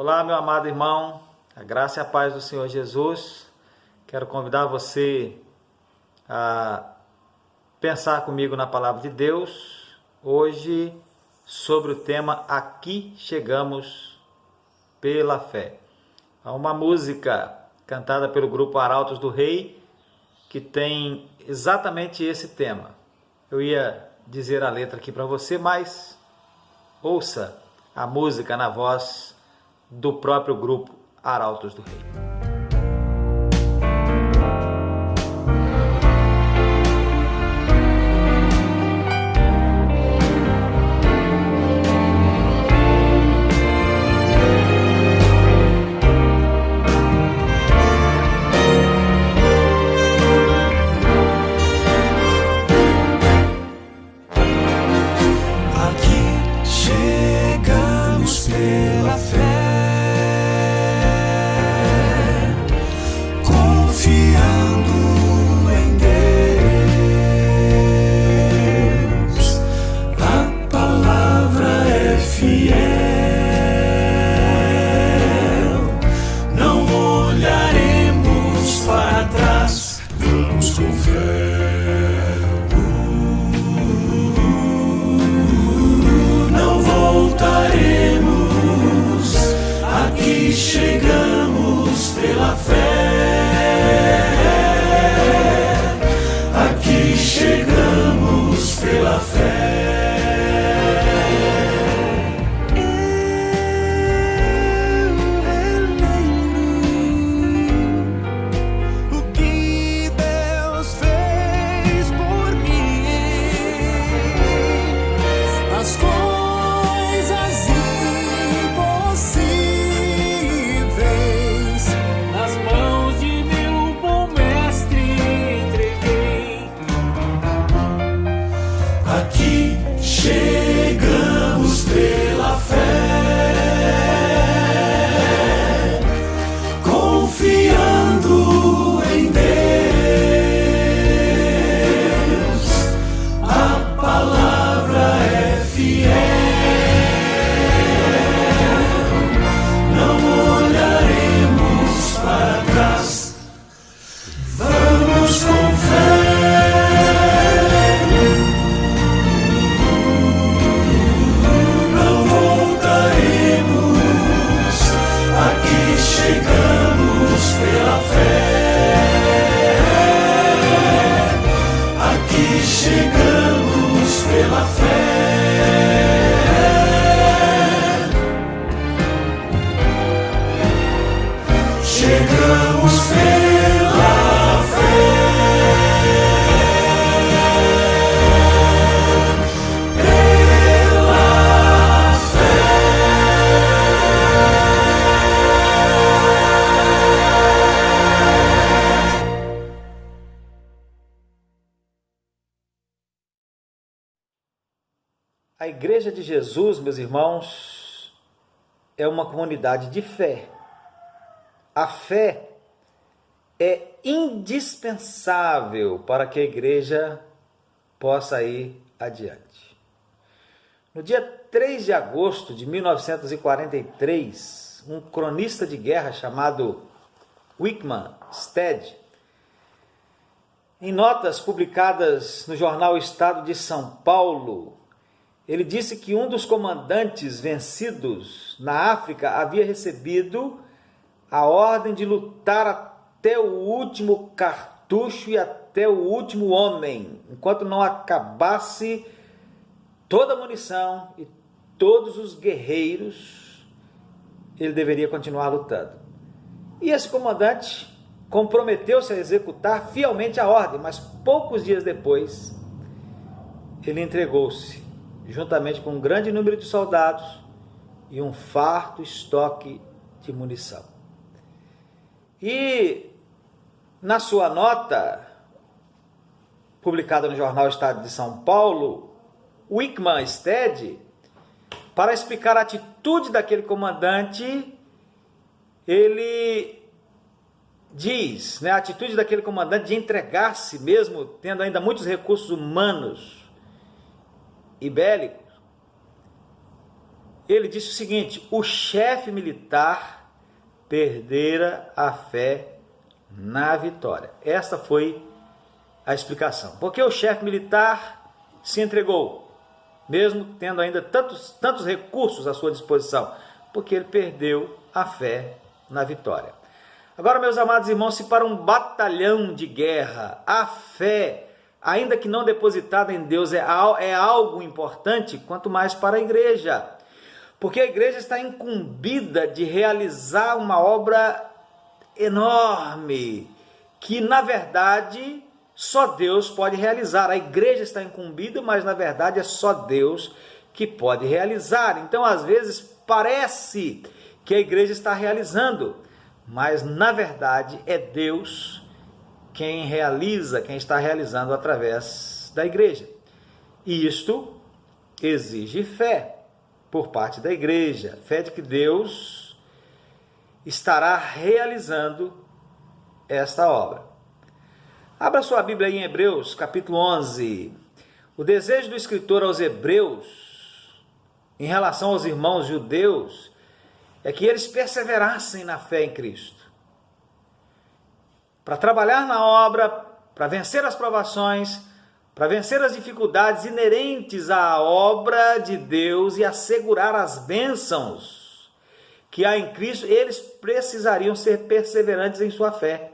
Olá, meu amado irmão, a graça e a paz do Senhor Jesus. Quero convidar você a pensar comigo na palavra de Deus, hoje sobre o tema Aqui Chegamos pela Fé. Há uma música cantada pelo grupo Arautos do Rei que tem exatamente esse tema. Eu ia dizer a letra aqui para você, mas ouça a música na voz do próprio grupo Arautos do Rei. Aqui chegamos pela fé, confiando em Deus. A palavra é fiel, não olharemos para trás, vamos com fé. Voltaremos, aqui chegamos pela fé, aqui chegamos pela fé. O que Deus fez por mim, as coisas impossíveis nas mãos de meu bom mestre entreguei. Aqui chegamos pela fé, confiando em Deus. A palavra é fiel, não olharemos para trás, vamos com fé. Não voltaremos, aqui chegamos pela fé, aqui chegamos pela fé, chegamos pela A Igreja de Jesus, meus irmãos, é uma comunidade de fé. A fé é indispensável para que a igreja possa ir adiante. No dia 3 de agosto de 1943, um cronista de guerra chamado Wickman Stead, em notas publicadas no jornal Estado de São Paulo, ele disse que um dos comandantes vencidos na África havia recebido a ordem de lutar até o último cartucho e até o último homem, enquanto não acabasse toda a munição e todos os guerreiros, ele deveria continuar lutando. E esse comandante comprometeu-se a executar fielmente a ordem, mas poucos dias depois, ele entregou-se, juntamente com um grande número de soldados e um farto estoque de munição. E na sua nota, publicada no jornal Estado de São Paulo, Wickman Stead, para explicar a atitude daquele comandante, ele diz, a atitude daquele comandante de entregar-se mesmo, tendo ainda muitos recursos humanos e bélicos, ele disse o seguinte: o chefe militar perdera a fé na vitória. Esta foi a explicação. Porque o chefe militar se entregou, mesmo tendo ainda tantos recursos à sua disposição, porque ele perdeu a fé na vitória. Agora, meus amados irmãos, se para um batalhão de guerra a fé, ainda que não depositada em Deus, é algo importante, quanto mais para a igreja. Porque a igreja está incumbida de realizar uma obra enorme, que na verdade só Deus pode realizar. A igreja está incumbida, mas na verdade é só Deus que pode realizar. Então, às vezes, parece que a igreja está realizando, mas na verdade é Deus quem está realizando através da igreja. E isto exige fé por parte da igreja, fé de que Deus estará realizando esta obra. Abra sua Bíblia aí em Hebreus, capítulo 11. O desejo do escritor aos Hebreus, em relação aos irmãos judeus, é que eles perseverassem na fé em Cristo. Para trabalhar na obra, para vencer as provações, para vencer as dificuldades inerentes à obra de Deus e assegurar as bênçãos que há em Cristo, eles precisariam ser perseverantes em sua fé.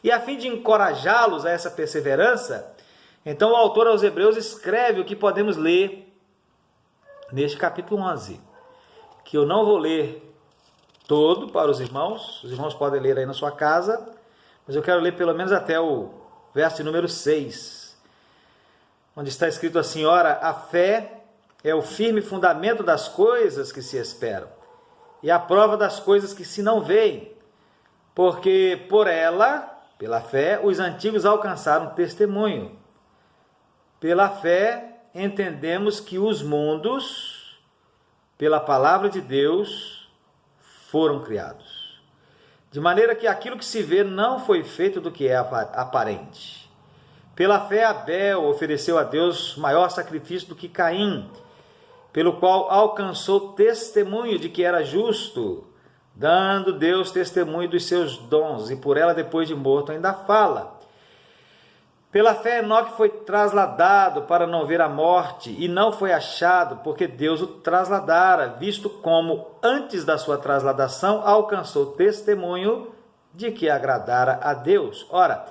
E a fim de encorajá-los a essa perseverança, então o autor aos Hebreus escreve o que podemos ler neste capítulo 11, que eu não vou ler todo para os irmãos podem ler aí na sua casa, mas eu quero ler pelo menos até o verso número 6, onde está escrito assim: ora, a fé é o firme fundamento das coisas que se esperam, e a prova das coisas que se não veem, porque por ela, pela fé, os antigos alcançaram testemunho. Pela fé, entendemos que os mundos, pela palavra de Deus, foram criados, de maneira que aquilo que se vê não foi feito do que é aparente. Pela fé, Abel ofereceu a Deus maior sacrifício do que Caim, pelo qual alcançou testemunho de que era justo, dando Deus testemunho dos seus dons, e por ela, depois de morto, ainda fala. Pela fé, Enoque foi trasladado para não ver a morte, e não foi achado, porque Deus o trasladara, visto como, antes da sua trasladação, alcançou testemunho de que agradara a Deus. Ora,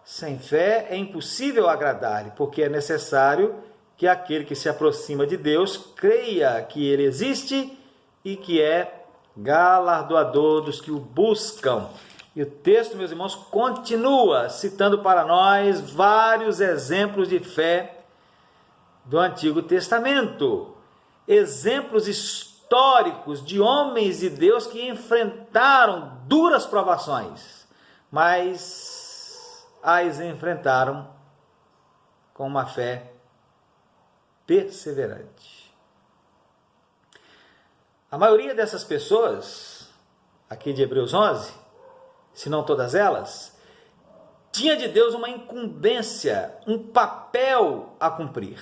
sem fé é impossível agradar-lhe, porque é necessário que aquele que se aproxima de Deus creia que ele existe e que é galardoador dos que o buscam. E o texto, meus irmãos, continua citando para nós vários exemplos de fé do Antigo Testamento. Exemplos históricos de homens de Deus que enfrentaram duras provações, mas as enfrentaram com uma fé perseverante. A maioria dessas pessoas, aqui de Hebreus 11, se não todas elas, tinha de Deus uma incumbência, um papel a cumprir.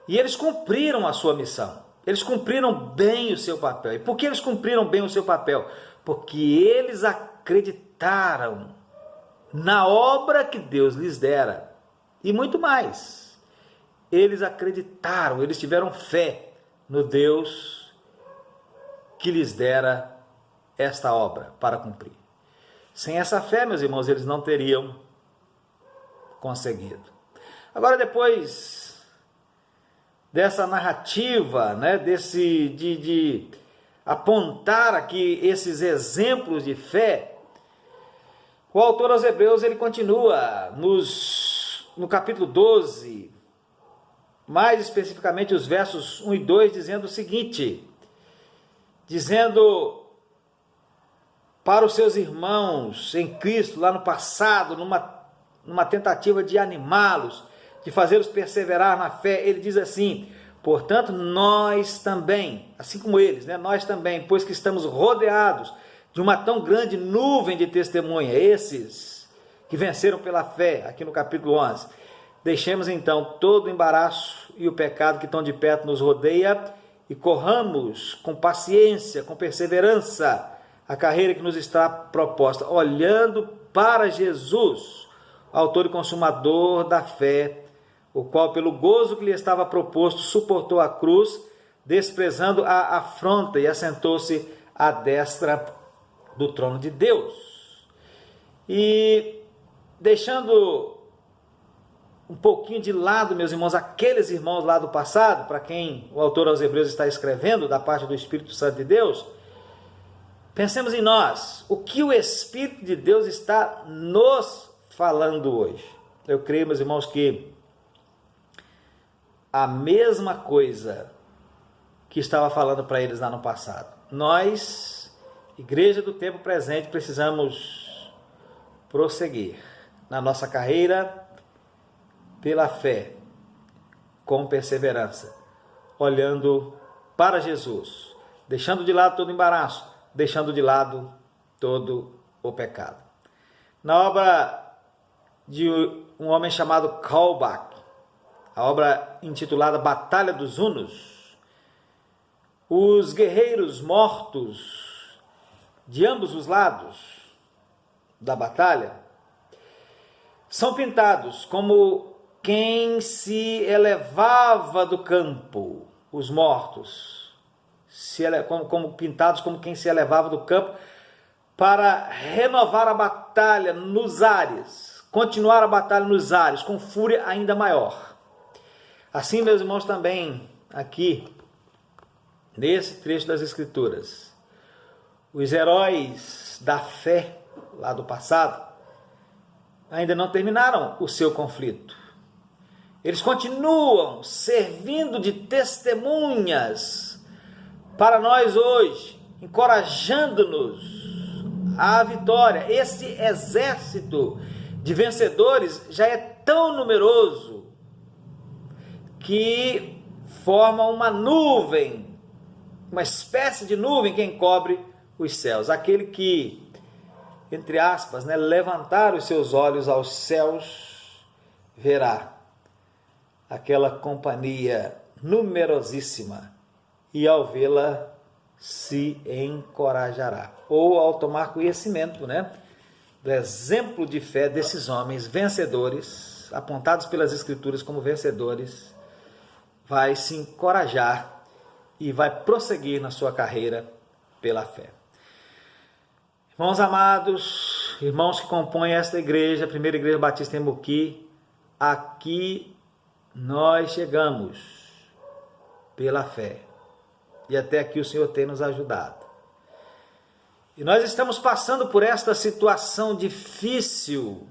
E eles cumpriram a sua missão. Eles cumpriram bem o seu papel. E por que eles cumpriram bem o seu papel? Porque eles acreditaram na obra que Deus lhes dera. E muito mais. Eles acreditaram, eles tiveram fé no Deus que lhes dera esta obra para cumprir. Sem essa fé, meus irmãos, eles não teriam conseguido. Agora, depois dessa narrativa, né, de apontar aqui esses exemplos de fé, o autor aos Hebreus ele continua no capítulo 12, mais especificamente os versos 1 e 2, dizendo o seguinte, dizendo para os seus irmãos em Cristo, lá no passado, numa tentativa de animá-los, de fazê-los perseverar na fé, ele diz assim: portanto, nós também, assim como eles, né, nós também, pois que estamos rodeados de uma tão grande nuvem de testemunha, esses que venceram pela fé, aqui no capítulo 11, deixemos então todo o embaraço e o pecado que tão de perto nos rodeia e corramos com paciência, com perseverança, a carreira que nos está proposta, olhando para Jesus, autor e consumador da fé, o qual, pelo gozo que lhe estava proposto, suportou a cruz, desprezando a afronta, e assentou-se à destra do trono de Deus. E deixando um pouquinho de lado, meus irmãos, aqueles irmãos lá do passado, para quem o autor aos Hebreus está escrevendo, da parte do Espírito Santo de Deus, pensemos em nós, o que o Espírito de Deus está nos falando hoje. Eu creio, meus irmãos, que a mesma coisa que estava falando para eles lá no passado. Nós, igreja do tempo presente, precisamos prosseguir na nossa carreira pela fé, com perseverança, olhando para Jesus, deixando de lado todo embaraço, deixando de lado todo o pecado. Na obra de um homem chamado Kaulbach, a obra intitulada Batalha dos Hunos, os guerreiros mortos de ambos os lados da batalha são pintados como quem se elevava do campo, os mortos, como pintados como quem se elevava do campo para renovar a batalha nos ares, continuar a batalha nos ares, com fúria ainda maior. Assim, meus irmãos, também aqui, nesse trecho das Escrituras, os heróis da fé lá do passado ainda não terminaram o seu conflito. Eles continuam servindo de testemunhas para nós hoje, encorajando-nos à vitória. Esse exército de vencedores já é tão numeroso que forma uma nuvem, uma espécie de nuvem que encobre os céus. Aquele que, entre aspas, levantar os seus olhos aos céus, verá aquela companhia numerosíssima e ao vê-la se encorajará. Ou ao tomar conhecimento, do exemplo de fé desses homens vencedores, apontados pelas Escrituras como vencedores, vai se encorajar e vai prosseguir na sua carreira pela fé. Irmãos amados, irmãos que compõem esta igreja, a Primeira Igreja Batista em Muqui, aqui nós chegamos pela fé. E até aqui o Senhor tem nos ajudado. E nós estamos passando por esta situação difícil,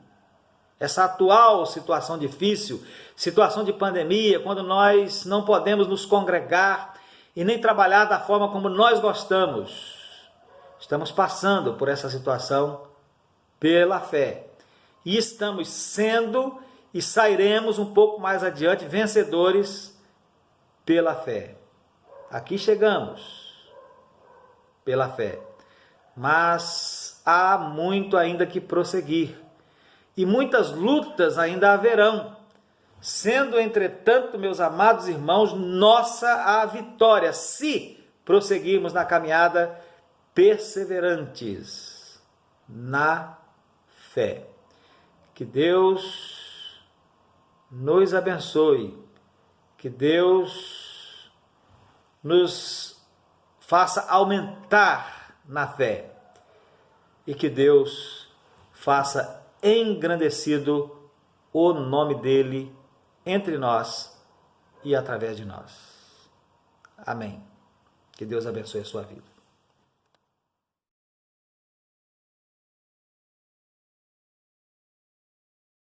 essa atual situação difícil, situação de pandemia, quando nós não podemos nos congregar e nem trabalhar da forma como nós gostamos. Estamos passando por essa situação pela fé. E estamos sendo e sairemos um pouco mais adiante vencedores pela fé. Aqui chegamos pela fé. Mas há muito ainda que prosseguir. E muitas lutas ainda haverão, sendo, entretanto, meus amados irmãos, nossa a vitória, se prosseguirmos na caminhada perseverantes na fé. Que Deus nos abençoe, que Deus nos faça aumentar na fé e que Deus faça engrandecido o nome dele entre nós e através de nós. Amém. Que Deus abençoe a sua vida.